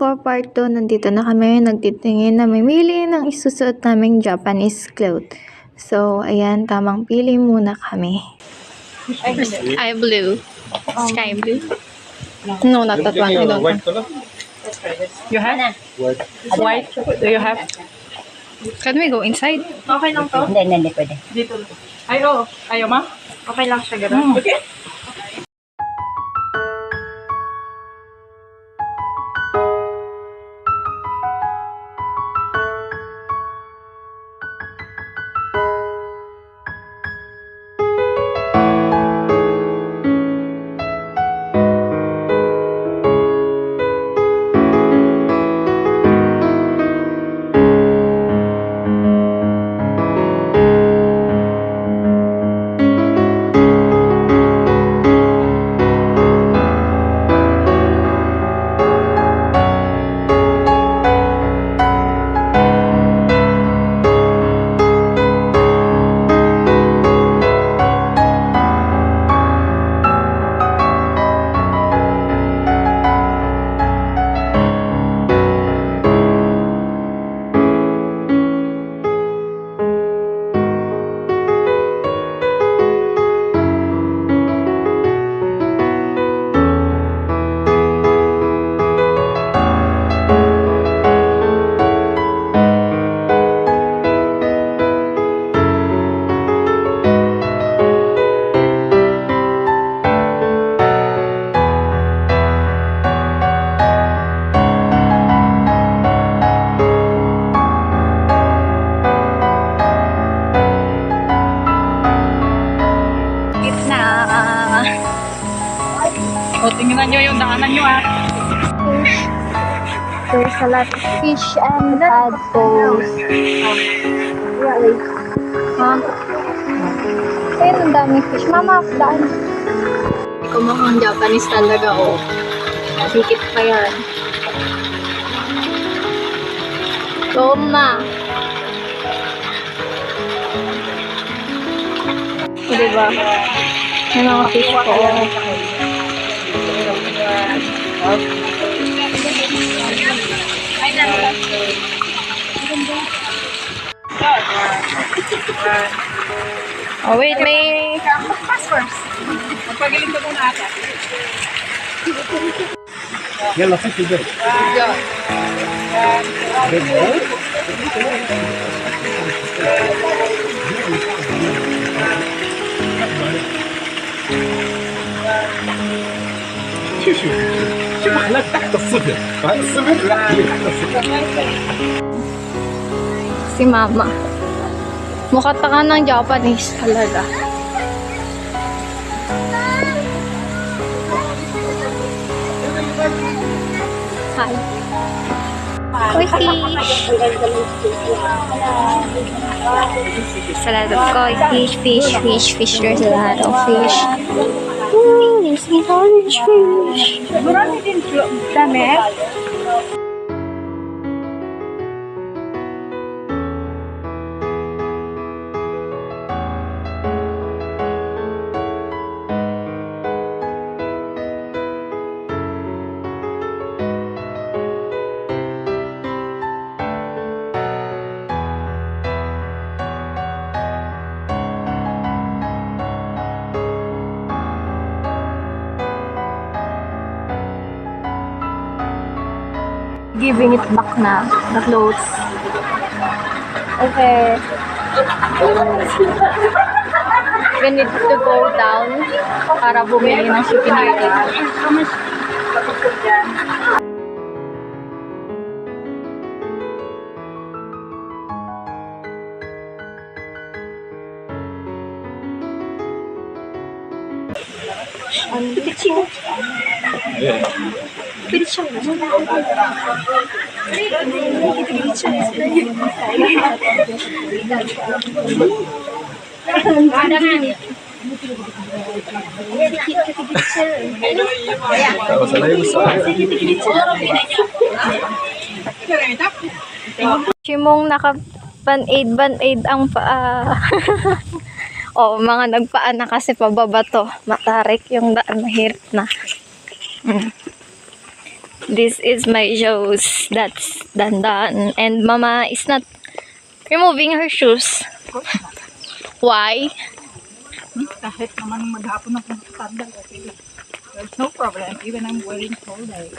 for part 2, nandito na kami nagtitingin na mamili ng isusuot naming Japanese cloth. So, ayan, tamang pili muna kami. I blue. Sky blue. No, not that one. I don't White want. color? You have? White. White? Do you have? Can we go inside? Okay lang to? Hindi pwede. Dito lang. Ay, oo. Ayaw, ma? Okay lang siya, gano'n. Okay. O, tingnan nyo yung daanan nyo, ha? There's a lot of fish and tadpoles. Really? Huh? Ayun, ang daming fish. Mama, daan. Ikaw mukhang Japanese talaga, oh. Sikit pa yan. Toma! O, diba? May mga fish po, oh. Oh, wait, may... Magpagiling ka muna ata. يلا خش البيت. شوف اخلاق تحت الصفر. الصفر لا تحت الصفر. Si Mama. Mukha ka ng Japanese talaga. Hi. Koi fish. There's a lot of koi fish. There's a lot of fish. Ooh, there's an orange fish. Marami din damit. Giving it back na, the clothes. Okay. We need to go down para bumili ng souvenir dito. Simong naka-band-aid ang paa. O, mga nagpaan na kasi pababa to. Matarik yung daan, mahirap na. This is my shoes. That's Dandan. And Mama is not removing her shoes. Why? Kahit naman maghapon ako sandal, okay lang. There's no problem, even I'm wearing whole day.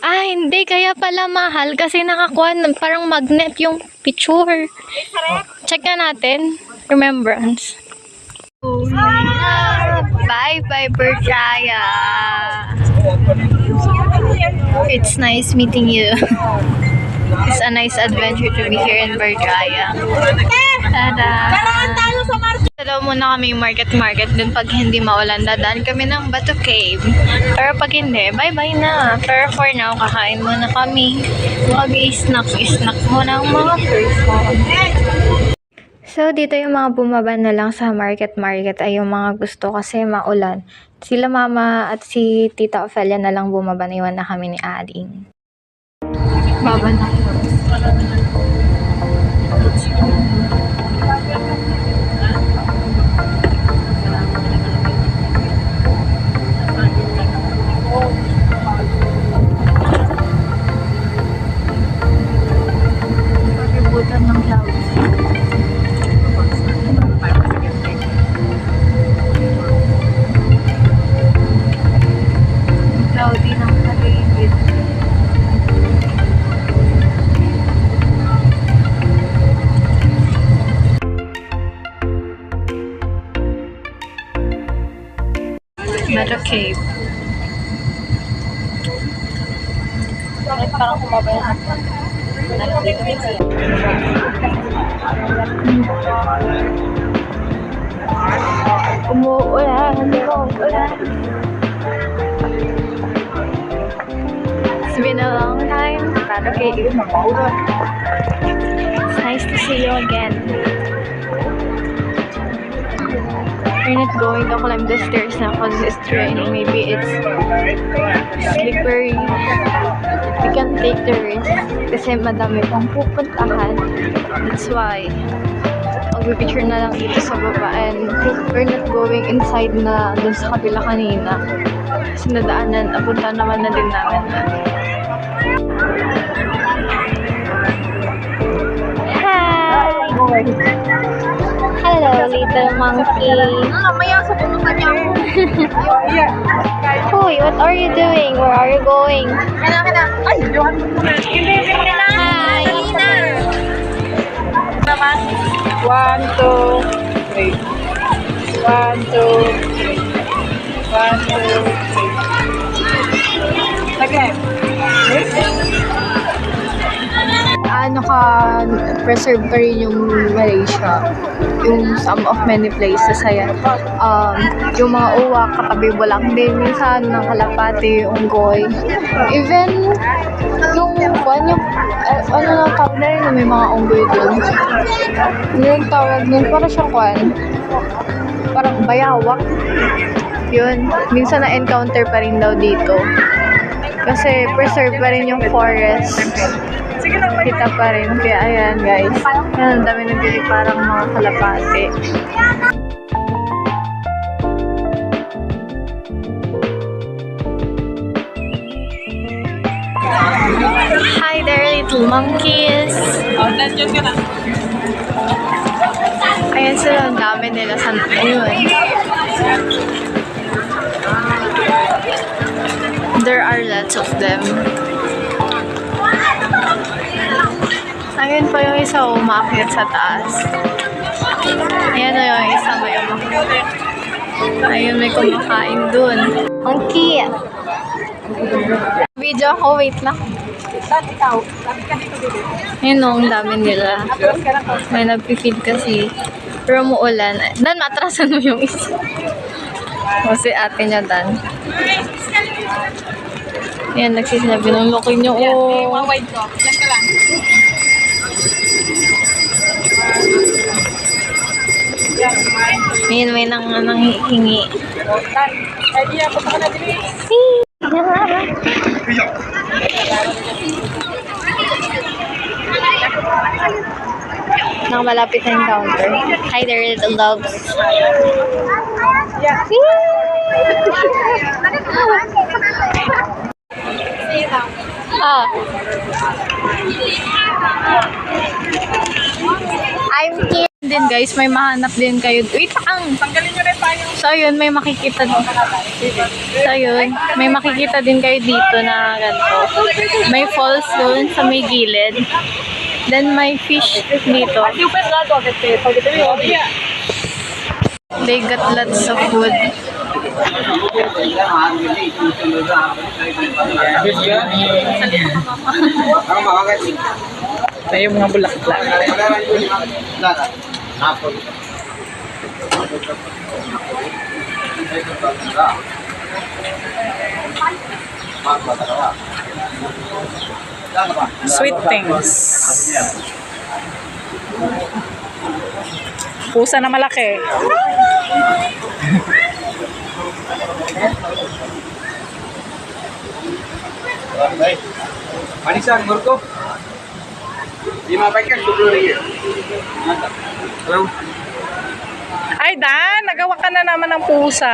Ah, hindi. Kaya pala mahal. Kasi nakakuha ng parang magnet yung picture. Check na natin. Remembrance. Bye, Berjaya. It's nice meeting you. It's a nice adventure to be here in Berjaya. Tada! Dalaw muna kami market dun pag hindi maulan. Dadaan kami ng Bato Cave. Pero pag hindi, bye-bye na. Pero for now, kakain muna kami. Mag-i-snack muna ang mga person. So, dito yung mga bumaba na lang sa market ay yung mga gusto kasi maulan. Sila mama at si Tita Ophelia na lang bumaba, naiwan na kami ni Aling. Baba na. Pagkibutan ng clouds. Cloudy ng paligid. Bato Cave. Parang kumabay na. Umuulan. It's been a long time. Bato Cave. It's nice to see you again. We're not going to climb the stairs now because it's raining. Maybe it's slippery. We can take the risk kasi madami pang pupuntahan. That's why mag-picture na lang dito sa baba and we're not going inside na dun sa kabila kanina kasi nadaanan, napunta naman na din namin. Hi! Hello, little monkey. Mamaya sa pumunta niya ako. Hoy, what are you doing? Where are you going? Kaya. Ay, Johan mo na. Hi! Naman. 1, 2, 3. 1, 2, 3. 1, 2, 3. Okay. Ano ka, preserve pa rin yung Malaysia. Yung some of many places, ayan. Yung mga uwak, katabi lang din. Minsan, ng Kalapati, Unggoy. Even, yung ano na tawag na rin, may mga unggoy dun. Ano yung tawag nun? Parang siyang parang bayawak. Yun. Minsan na-encounter pa rin daw dito. Kasi preserve pa rin yung forest. Kita pa rin. Kaya ayan guys. Yan, ang dami nabili parang mga kalapati. Hi there, little monkeys. Nandiyan ka na. Ayan sila, ang dami nila. Ayun. There are lots of them. Ayun pa yung isa umakyat sa taas. Ayan na yung isa may umakyat. Ayun, may kumakain dun. Monkey! Video ako, wait lang. Ayun o, ang dami nila. May nagpipid kasi. Pero muulan. Dan, matrasan mo yung isa. O si ate niya, Dan. Ayan, nagsisinabi ng laki niyo. Oh. Wide ko. Diyan ka lang. Ayan, may nanghihingi. Ay, di ako pa ka na din. Nakamalapit na yung counter. Hi there, little dogs. Ah. I'm here. Din guys, may mahanap din kayo. Wait lang. Tanggalin nyo rin tayo. So yun, may makikita din. So yun, may makikita din kayo dito na ganito. May falls doon sa may gilid. Then may fish dito. They got lots of food. Tayo mga bulaklak. Sweet things. Pusa na malaki. Manisan, Murko. 5 packet, 20 ringgit. Hello? Ay, Dan, nagawa ka na naman ng pusa.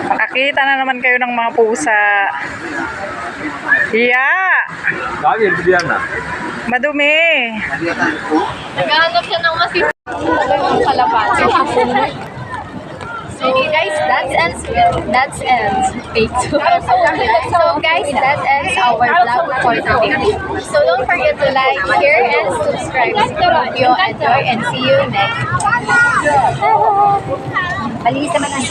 Makakita na naman kayo ng mga pusa. Yeah! Dami, bigyan na. Madumi. Naghahanap siya ng masip. Ang kalapati. So guys, that ends take two. So guys, that ends our vlog for today. So don't forget to like, share, and subscribe. Hope you enjoy and see you next. Palis naman ang